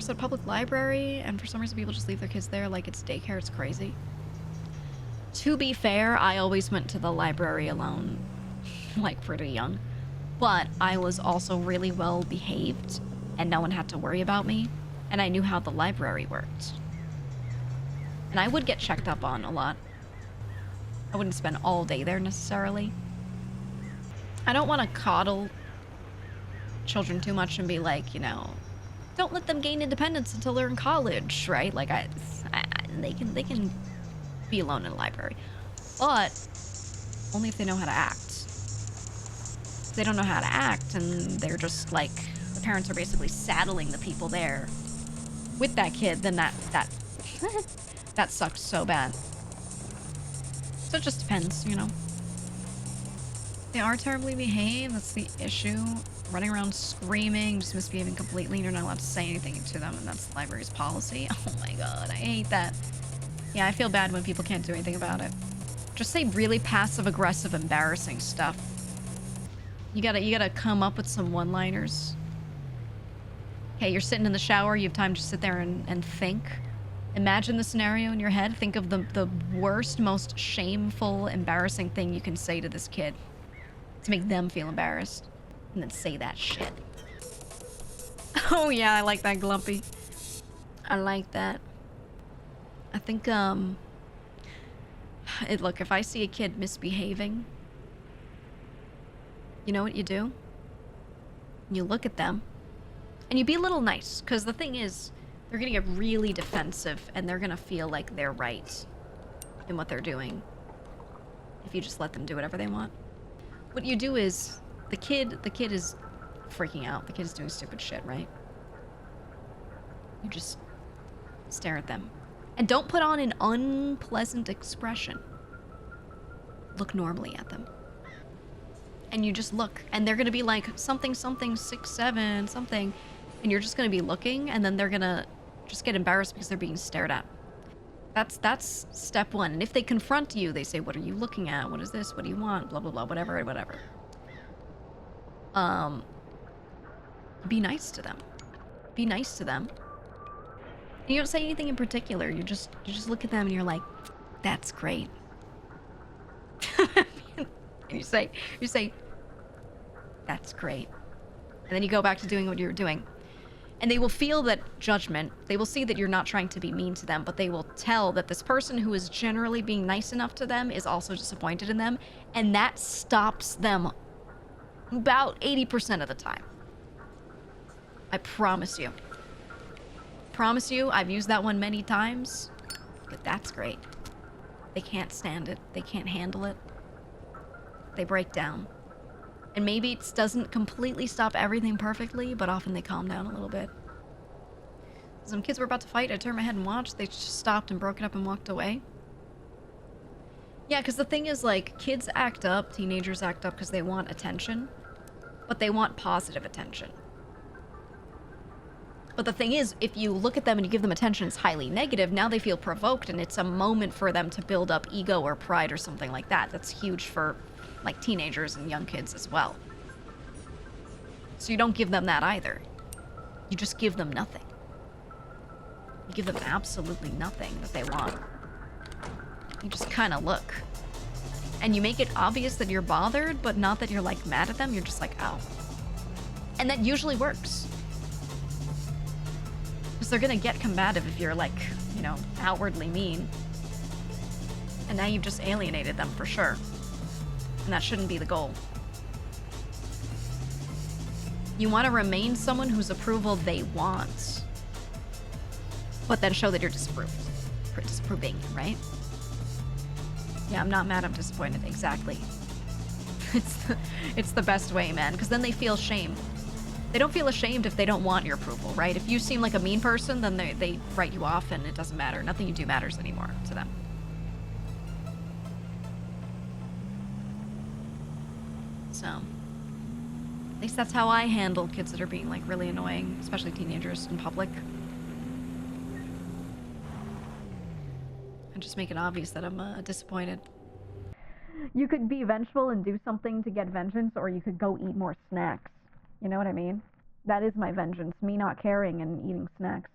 works at a public library, and for some reason people just leave their kids there like it's daycare. It's crazy. To be fair, I always went to the library alone, like pretty young. But I was also really well behaved, and no one had to worry about me, and I knew how the library worked. And I would get checked up on a lot. I wouldn't spend all day there necessarily. I don't want to coddle children too much and be like, you know, don't let them gain independence until they're in college, right? Like they can be alone in a library, but only if they know how to act. If they don't know how to act, and they're just like, the parents are basically saddling the people there with that kid, then that that sucks so bad. So it just depends, you know. They are terribly behaved, that's the issue. Running around screaming, just misbehaving completely, and you're not allowed to say anything to them, and that's the library's policy. Oh my god, I hate that. Yeah, I feel bad when people can't do anything about it. Just say really passive-aggressive, embarrassing stuff. You gotta come up with some one-liners. Okay, you're sitting in the shower, you have time to sit there and think. Imagine the scenario in your head. Think of the worst, most shameful, embarrassing thing you can say to this kid to make them feel embarrassed. And then say that shit. Oh yeah, I like that, Glumpy. I like that. I think, look, if I see a kid misbehaving, you know what you do? You look at them, and you be a little nice, because the thing is, they're gonna get really defensive, and they're gonna feel like they're right in what they're doing if you just let them do whatever they want. What you do is, the kid is freaking out. The kid is doing stupid shit, right? You just stare at them. And don't put on an unpleasant expression. Look normally at them. And you just look. And they're gonna be like, something, something, 6, 7, something. And you're just gonna be looking, and then they're gonna just get embarrassed because they're being stared at. That's step one. And if they confront you, they say, what are you looking at? What is this? What do you want? Blah, blah, blah, whatever, whatever. Be nice to them. Be nice to them. You don't say anything in particular. You just look at them and you're like, that's great. And you say, that's great. And then you go back to doing what you were doing. And they will feel that judgment. They will see that you're not trying to be mean to them, but they will tell that this person who is generally being nice enough to them is also disappointed in them. And that stops them about 80% of the time. I promise you. Promise you, I've used that one many times, but that's great. They can't stand it. They can't handle it. They break down. And maybe it doesn't completely stop everything perfectly, but often they calm down a little bit. Some kids were about to fight. I turned my head and watched. They just stopped and broke it up and walked away. Yeah, because the thing is, like, kids act up, teenagers act up because they want attention, but they want positive attention. But the thing is, if you look at them and you give them attention, it's highly negative. Now they feel provoked, and it's a moment for them to build up ego or pride or something like that. That's huge for, like, teenagers and young kids as well. So you don't give them that either. You just give them nothing. You give them absolutely nothing that they want. You just kind of look. And you make it obvious that you're bothered, but not that you're, like, mad at them. You're just like, ow. And that usually works. Because they're gonna get combative if you're, like, you know, outwardly mean. And now you've just alienated them for sure. And that shouldn't be the goal. You want to remain someone whose approval they want. But then show that you're disapproving, right? Yeah, I'm not mad, I'm disappointed. Exactly. It's the best way, man. Because then they feel shame. They don't feel ashamed if they don't want your approval, right? If you seem like a mean person, then they write you off and it doesn't matter. Nothing you do matters anymore to them. So, at least that's how I handle kids that are being, like, really annoying, especially teenagers in public. I just make it obvious that I'm disappointed. You could be vengeful and do something to get vengeance, or you could go eat more snacks. You know what I mean? That is my vengeance, me not caring and eating snacks.